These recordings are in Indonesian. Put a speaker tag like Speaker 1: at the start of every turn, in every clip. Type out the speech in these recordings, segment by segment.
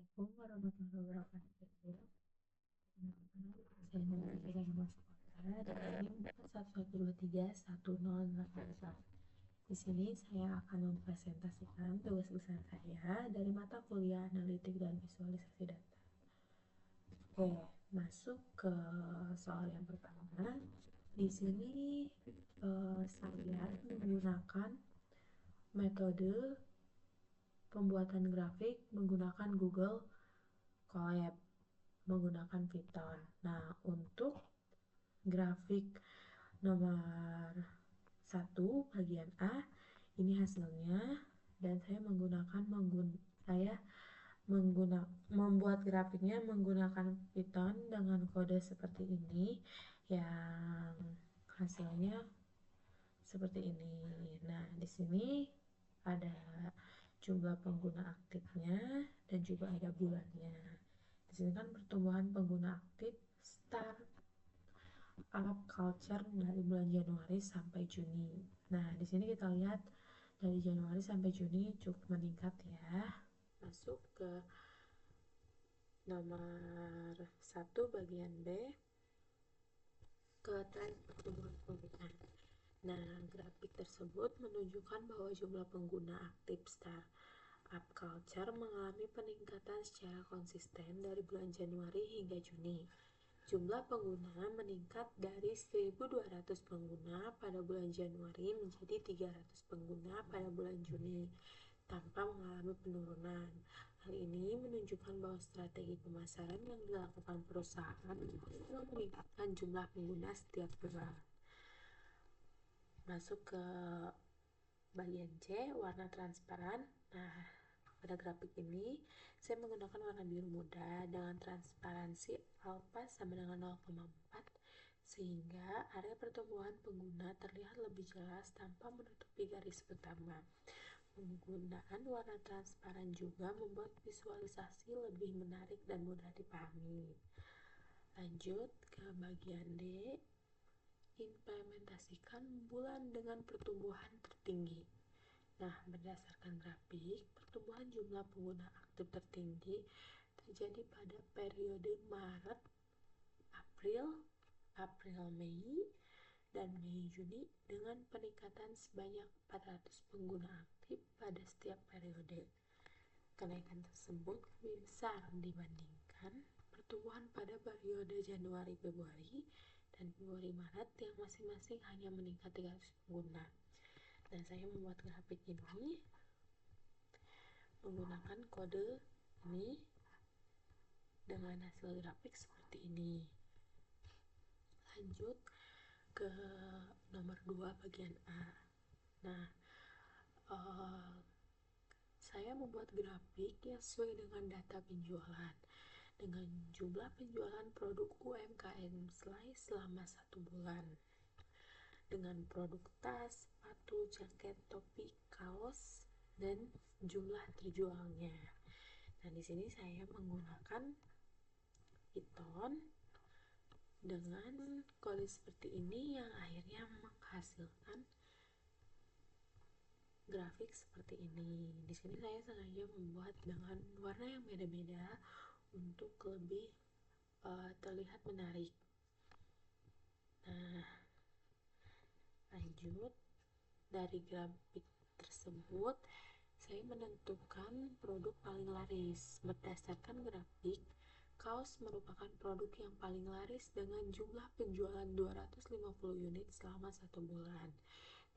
Speaker 1: Assalamualaikum warahmatullahi wabarakatuh. Saya Nabila dari Sekolah dari 1123108. Di sini saya akan mempresentasikan tugas besar saya dari mata kuliah analitik dan visualisasi data. Oke, masuk ke soal yang pertama. Di sini saya menggunakan metode pembuatan grafik menggunakan Google Colab menggunakan Python. Nah, untuk grafik nomor 1 bagian A ini hasilnya, dan saya membuat grafiknya menggunakan Python dengan kode seperti ini yang hasilnya seperti ini. Nah, di sini ada jumlah pengguna aktifnya dan juga ada bulannya. Di sini kan pertumbuhan pengguna aktif start up culture dari bulan Januari sampai Juni. Nah, di sini kita lihat dari Januari sampai Juni cukup meningkat ya. Masuk ke nomor 1 bagian B, ke tren pertumbuhan pengguna. Nah, grafik tersebut menunjukkan bahwa jumlah pengguna aktif startup culture mengalami peningkatan secara konsisten dari bulan Januari hingga Juni. Jumlah pengguna meningkat dari 1.200 pengguna pada bulan Januari menjadi 300 pengguna pada bulan Juni tanpa mengalami penurunan. Hal ini menunjukkan bahwa strategi pemasaran yang dilakukan perusahaan untuk meningkatkan jumlah pengguna setiap bulan. Masuk ke bagian C, warna transparan. Nah, pada grafik ini saya menggunakan warna biru muda dengan transparansi alfa sama dengan 0,4 sehingga area pertumbuhan pengguna terlihat lebih jelas tanpa menutupi garis utama. Penggunaan warna transparan juga membuat visualisasi lebih menarik dan mudah dipahami. Lanjut ke bagian D, implementasikan bulan dengan pertumbuhan tertinggi. Nah, berdasarkan grafik, pertumbuhan jumlah pengguna aktif tertinggi terjadi pada periode Maret, April-Mei, dan Mei-Juni dengan peningkatan sebanyak 400 pengguna aktif pada setiap periode. Kenaikan tersebut lebih besar dibandingkan pertumbuhan pada periode Januari-Februari dan Februari-Maret yang masing-masing hanya meningkat 300 pengguna. Dan saya membuat grafik ini menggunakan kode ini dengan hasil grafik seperti ini. Lanjut ke nomor 2 bagian A. Nah, saya membuat grafik yang sesuai dengan data penjualan dengan jumlah penjualan produk UMKM Slice selama 1 bulan, dengan produk tas, sepatu, jaket, topi, kaos, dan jumlah terjualnya. Nah, di sini saya menggunakan Python dengan kode seperti ini yang akhirnya menghasilkan grafik seperti ini. Di sini saya sengaja membuat dengan warna yang beda-beda untuk lebih terlihat menarik. Nah, lanjut dari grafik tersebut saya menentukan produk paling laris. Berdasarkan grafik, kaos merupakan produk yang paling laris dengan jumlah penjualan 250 unit selama 1 bulan.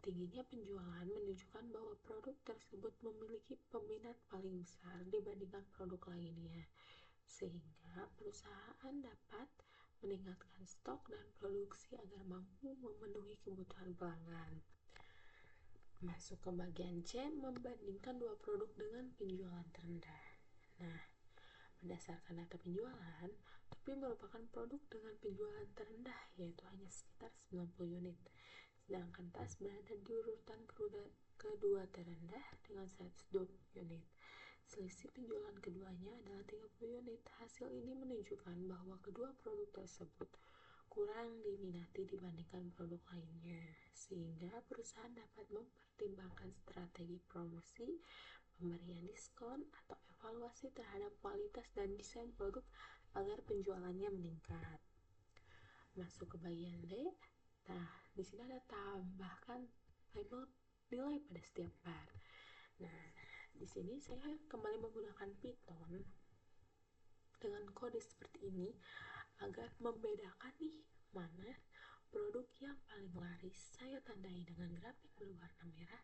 Speaker 1: Tingginya penjualan menunjukkan bahwa produk tersebut memiliki peminat paling besar dibandingkan produk lainnya, sehingga perusahaan dapat meningkatkan stok dan produksi agar mampu memenuhi kebutuhan pelanggan. Masuk ke bagian C, membandingkan dua produk dengan penjualan terendah. Nah, berdasarkan data penjualan, topi merupakan produk dengan penjualan terendah, yaitu hanya sekitar 90 unit. Sedangkan tas berada di urutan kedua terendah dengan 120 unit. Selisih penjualan keduanya adalah 30 unit. Hasil ini menunjukkan bahwa kedua produk tersebut kurang diminati dibandingkan produk lainnya, sehingga perusahaan dapat mempertimbangkan strategi promosi pemberian diskon, atau evaluasi terhadap kualitas dan desain produk agar penjualannya meningkat. Masuk ke bagian D. Nah, di sini ada tambahkan label nilai pada setiap bar. Nah, di sini saya kembali menggunakan Python dengan kode seperti ini agar membedakan nih mana produk yang paling laris. Saya tandai dengan grafik berwarna merah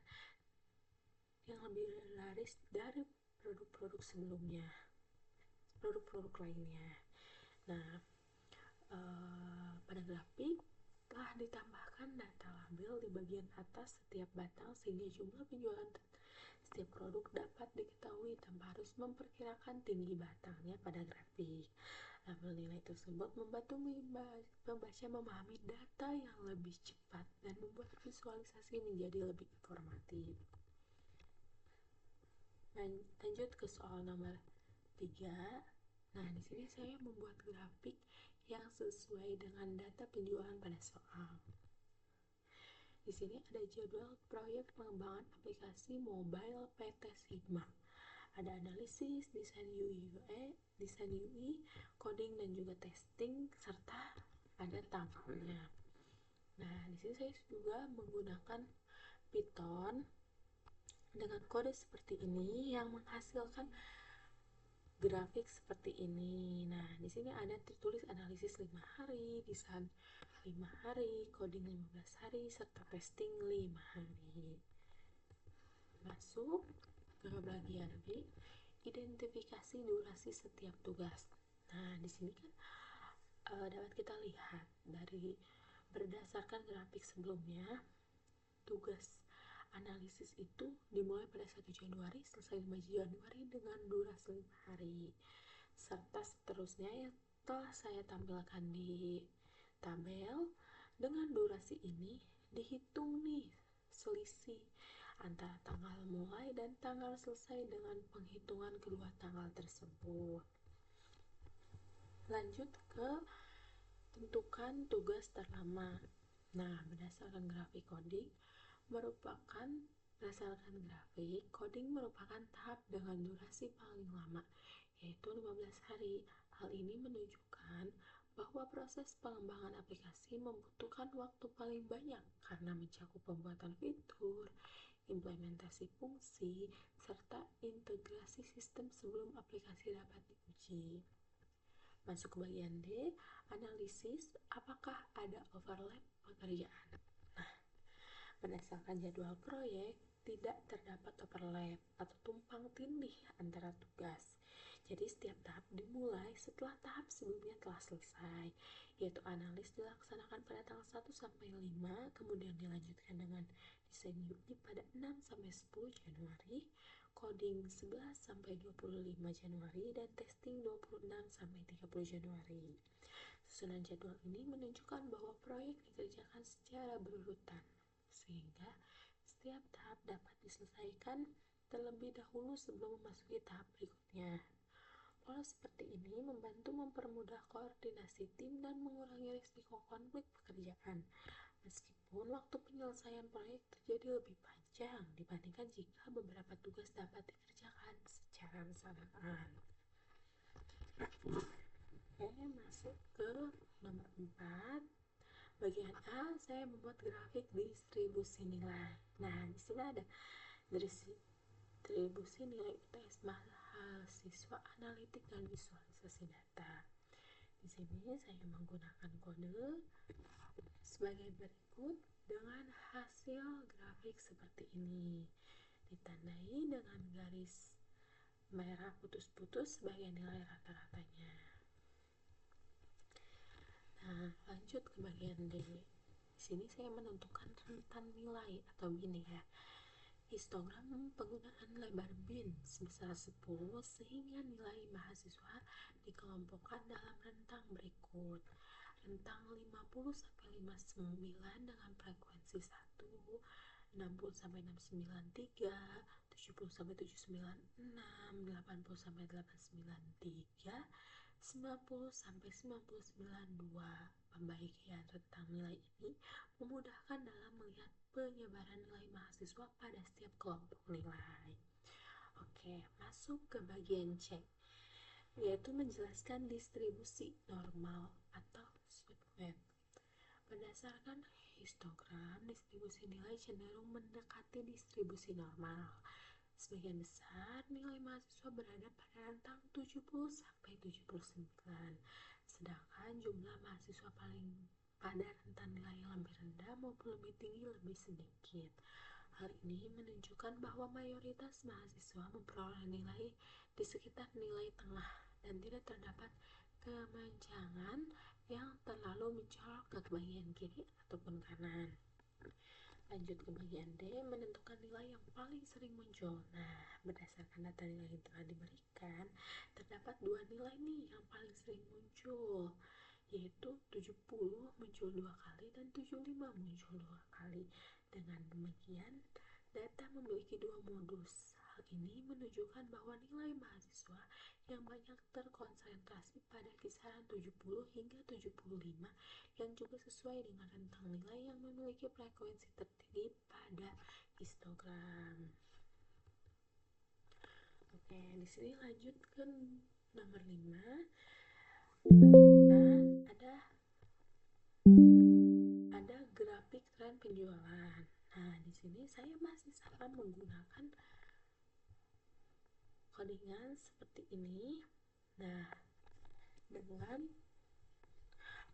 Speaker 1: yang lebih laris dari produk-produk sebelumnya, produk-produk lainnya. Nah, pada grafik telah ditambahkan data label di bagian atas setiap batang sehingga jumlah penjualan setiap produk dapat diketahui tanpa harus memperkirakan tinggi batangnya pada grafik. Label nilai tersebut membantu pembaca memahami data yang lebih cepat dan membuat visualisasi menjadi lebih informatif. Lanjut ke soal nomor 3. Nah, di sini saya membuat grafik yang sesuai dengan data penjualan pada soal. Di sini ada jadwal proyek pengembangan aplikasi mobile PT Sigma. Ada analisis, desain UI, coding dan juga testing serta ada tanggalnya. Nah, di sini saya juga menggunakan Python dengan kode seperti ini yang menghasilkan grafik seperti ini. Nah, di sini ada tertulis analisis 5 hari, desain 5 hari, coding 15 hari, serta testing 5 hari. Masuk ke bagian B, identifikasi durasi setiap tugas. Nah, di sini kan dapat kita lihat dari berdasarkan grafik sebelumnya, tugas analisis itu dimulai pada 1 Januari, selesai 5 Januari dengan durasi 5 hari. Serta seterusnya yang telah saya tampilkan di tabel, dengan durasi ini dihitung nih selisih antara tanggal mulai dan tanggal selesai dengan penghitungan kedua tanggal tersebut. Lanjut ke tentukan tugas terlama. Nah, berdasarkan grafik coding coding merupakan tahap dengan durasi paling lama, yaitu 15 hari. Hal ini menunjukkan bahwa proses pengembangan aplikasi membutuhkan waktu paling banyak karena mencakup pembuatan fitur, implementasi fungsi, serta integrasi sistem sebelum aplikasi dapat diuji. Masuk ke bagian D, analisis apakah ada overlap pekerjaan. Nah, berdasarkan jadwal proyek, tidak terdapat overlap atau tumpang tindih antara tugas. Jadi setiap tahap dimulai setelah tahap sebelumnya telah selesai, yaitu analis dilaksanakan pada tanggal 1 sampai 5, kemudian dilanjutkan dengan desain UI pada 6 sampai 10 Januari, coding 11 sampai 25 Januari, dan testing 26 sampai 30 Januari. Susunan jadwal ini menunjukkan bahwa proyek dikerjakan secara berurutan, sehingga setiap tahap dapat diselesaikan terlebih dahulu sebelum memasuki tahap berikutnya. Pola seperti ini membantu mempermudah koordinasi tim dan mengurangi risiko konflik pekerjaan, meskipun waktu penyelesaian proyek terjadi lebih panjang dibandingkan jika beberapa tugas dapat dikerjakan secara bersamaan. Oke, masuk ke nomor 4. Bagian A, saya membuat grafik distribusi nilai. Nah, di sini ada distribusi nilai UTS mahasiswa analitik dan visualisasi data. Di sini saya menggunakan kode sebagai berikut dengan hasil grafik seperti ini. Ditandai dengan garis merah putus-putus sebagai nilai rata-ratanya. Nah, lanjut ke bagian D. Di sini saya menentukan rentan nilai atau bin ya. Histogram penggunaan lebar bin sebesar 10 sehingga nilai mahasiswa dikelompokkan dalam rentang berikut. Rentang 50 sampai 59 dengan frekuensi 1, 60 sampai 693, 70 sampai 796, 80 sampai 893, 90 sampai 99. Pembagian rentang nilai ini memudahkan dalam melihat penyebaran nilai mahasiswa pada setiap kelompok nilai. masuk ke bagian C, yaitu menjelaskan distribusi normal atau Swift. Berdasarkan histogram, distribusi nilai cenderung mendekati distribusi normal. Sebagian besar nilai mahasiswa berada pada rentang 70 sampai 79, sedangkan jumlah mahasiswa paling pada rentang nilai yang lebih rendah maupun lebih tinggi lebih sedikit. Hal ini menunjukkan bahwa mayoritas mahasiswa memperoleh nilai di sekitar nilai tengah dan tidak terdapat kemenjangan yang terlalu mencolok ke bagian kiri ataupun kanan. Lanjut ke bagian D, menentukan nilai yang paling sering muncul. Nah, berdasarkan data nilai yang telah diberikan, terdapat dua nilai nih yang paling sering muncul, yaitu 70 muncul 2 kali dan 75 muncul 2 kali. Dengan demikian, data memiliki dua modus. Hal ini menunjukkan bahwa nilai mahasiswa yang banyak terkonsentrasi pada kisaran 70 hingga 75 yang juga sesuai dengan rentang nilai yang memiliki frekuensi tertinggi pada histogram. Oke, di sini lanjut ke nomor 5. Ada grafik tren penjualan. Nah, di sini saya masih akan menggunakan codingan seperti ini. Nah, dengan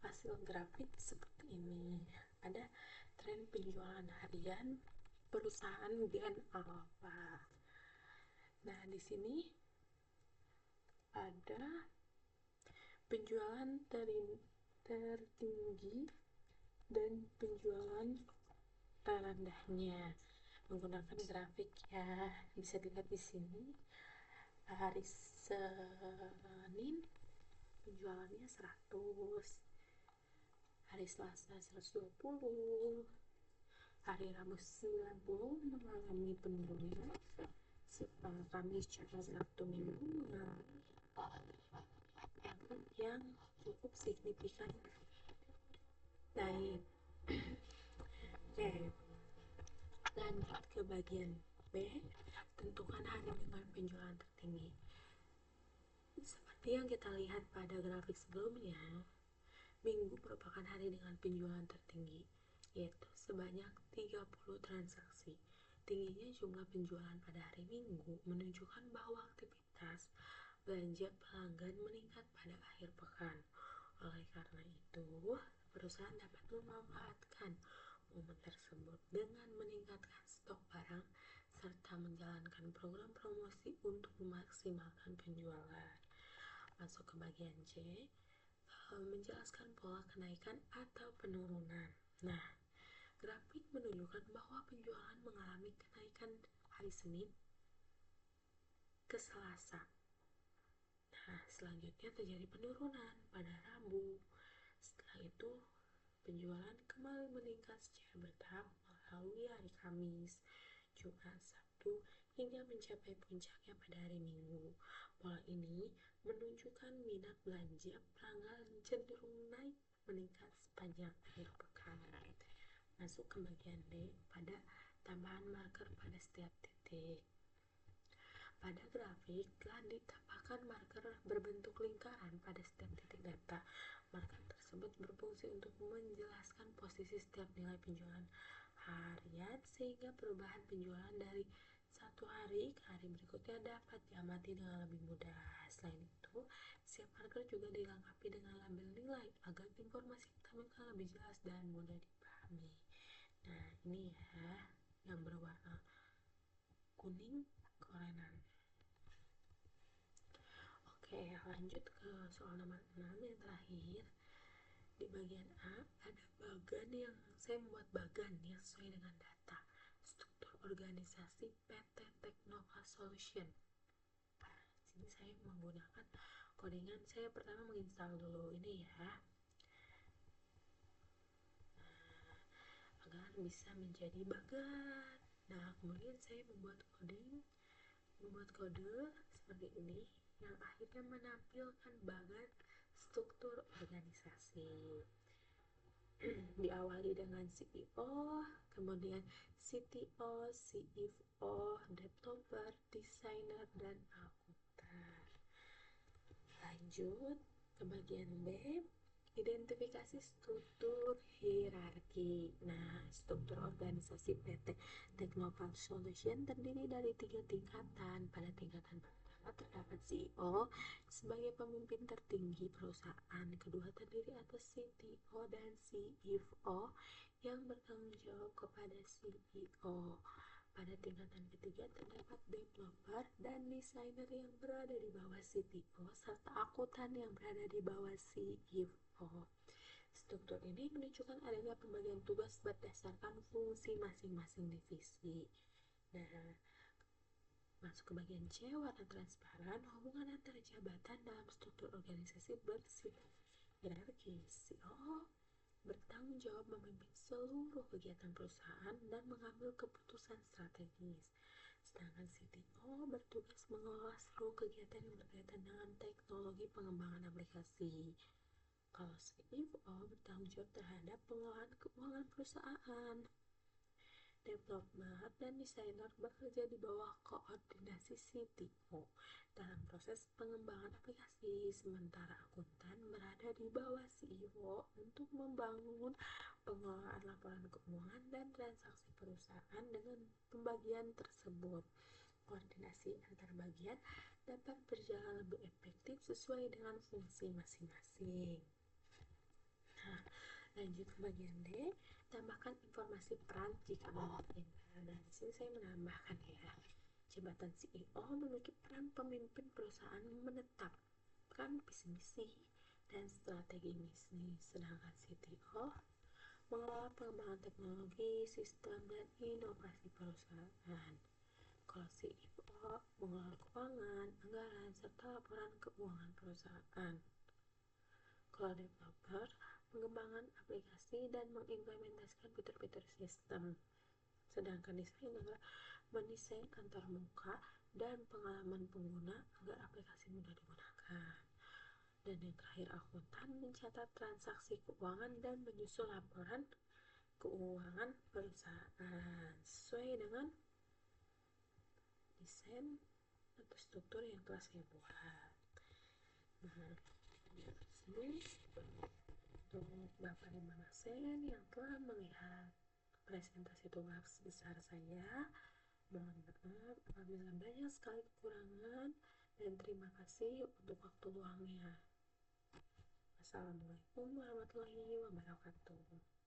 Speaker 1: hasil grafik seperti ini, ada tren penjualan harian perusahaan Gen Alpha. Nah, di sini ada penjualan tertinggi dan penjualan terendahnya menggunakan grafik ya. Bisa dilihat di sini hari Senin penjualannya 100, hari Selasa 120, hari Rabu 90 mengalami penurunan, Kamis juga Sabtu Minggu mengalami yang cukup signifikan naik. Oke, lanjut ke bagian B, tentukan hari dengan penjualan tertinggi. Seperti yang kita lihat pada grafik sebelumnya, Minggu merupakan hari dengan penjualan tertinggi, yaitu sebanyak 30 transaksi. Tingginya jumlah penjualan pada hari Minggu menunjukkan bahwa aktivitas belanja pelanggan meningkat pada akhir pekan. Oleh karena itu, perusahaan dapat memanfaatkan momen tersebut dengan meningkatkan stok barang serta menjalankan program promosi untuk memaksimalkan penjualan. Masuk ke bagian C, menjelaskan pola kenaikan atau penurunan. Nah, grafik menunjukkan bahwa penjualan mengalami kenaikan hari Senin ke Selasa. Nah, selanjutnya terjadi penurunan pada Rabu. Setelah itu, penjualan kembali meningkat secara bertahap melalui hari Kamis, Jumat, Sabtu, hingga mencapai puncaknya pada hari Minggu. Pola ini menunjukkan minat belanja pelanggan cenderung naik meningkat sepanjang akhir pekan. Masuk ke bagian D, pada tambahan marker pada setiap titik. Pada grafik telah ditambahkan marker berbentuk lingkaran pada setiap titik data. Marker tersebut berfungsi untuk menjelaskan posisi setiap nilai penjualan harian sehingga perubahan penjualan dari satu hari ke hari berikutnya dapat diamati dengan lebih mudah. Selain itu, setiap marker juga dilengkapi dengan label nilai agar informasi ditampilkan lebih jelas dan mudah dipahami. Nah, ini ya yang berwarna kuning korenan. Oke, lanjut ke soal nomor 6 yang terakhir. Di bagian A ada bagan yang saya membuat bagan yang sesuai dengan data struktur organisasi PT Teknova Solution. Nah, sini saya menggunakan codingan. Saya pertama menginstal dulu ini ya, agar bisa menjadi bagan. Nah, kemudian saya membuat kode seperti ini yang akhirnya menampilkan bagan struktur organisasi. Diawali dengan CEO, kemudian CTO, CFO, developer, desainer, dan akuntan. Lanjut ke bagian B, identifikasi struktur hierarki. Nah, struktur organisasi PT Teknopark Solution terdiri dari 3 tingkatan. Pada tingkatan pertama terdapat CEO sebagai pemimpin tertinggi perusahaan. Kedua terdiri atas CTO dan CFO yang bertanggung jawab kepada CEO. Pada tingkatan ketiga terdapat developer dan desainer yang berada di bawah CTO serta akuntan yang berada di bawah CFO. Struktur ini menunjukkan adanya pembagian tugas berdasarkan fungsi masing-masing divisi. Nah, masuk ke bagian C, warna transparan. Hubungan antara jabatan dalam struktur organisasi bersifat hierarkis. CEO bertanggung jawab memimpin seluruh kegiatan perusahaan dan mengambil keputusan strategis. Sedangkan CTO bertugas mengelola seluruh kegiatan yang berkaitan dengan teknologi pengembangan aplikasi. Kalau CFO bertanggung jawab terhadap pengelolaan keuangan perusahaan. Developer dan desainer bekerja di bawah koordinasi CTO dalam proses pengembangan aplikasi, sementara akuntan berada di bawah CEO untuk membangun pengelolaan laporan keuangan dan transaksi perusahaan. Dengan pembagian tersebut, koordinasi antar bagian dapat berjalan lebih efektif sesuai dengan fungsi masing-masing. Nah, lanjut ke bagian D, tambahkan informasi peran jika mungkin. Nah, di sini saya menambahkan ya, jabatan CEO memiliki peran pemimpin perusahaan menetapkan visi misi dan strategi bisnis, sedangkan CTO mengelola pengembangan teknologi, sistem, dan inovasi perusahaan. Kalau CFO mengelola keuangan, anggaran, serta laporan keuangan perusahaan. Kalau developer, pengembangan aplikasi dan mengimplementasikan fitur-fitur sistem. Sedangkan desainer mendesain antarmuka dan pengalaman pengguna agar aplikasi mudah digunakan. Dan yang terakhir, akuntan mencatat transaksi keuangan dan menyusun laporan keuangan perusahaan sesuai dengan desain atau struktur yang telah saya buat. Nah, di sini untuk Bapak dan Mama Sen yang telah melihat presentasi tugas besar saya, mohon maaf apabila banyak sekali kekurangan, dan terima kasih untuk waktu luangnya. Assalamualaikum warahmatullahi wabarakatuh.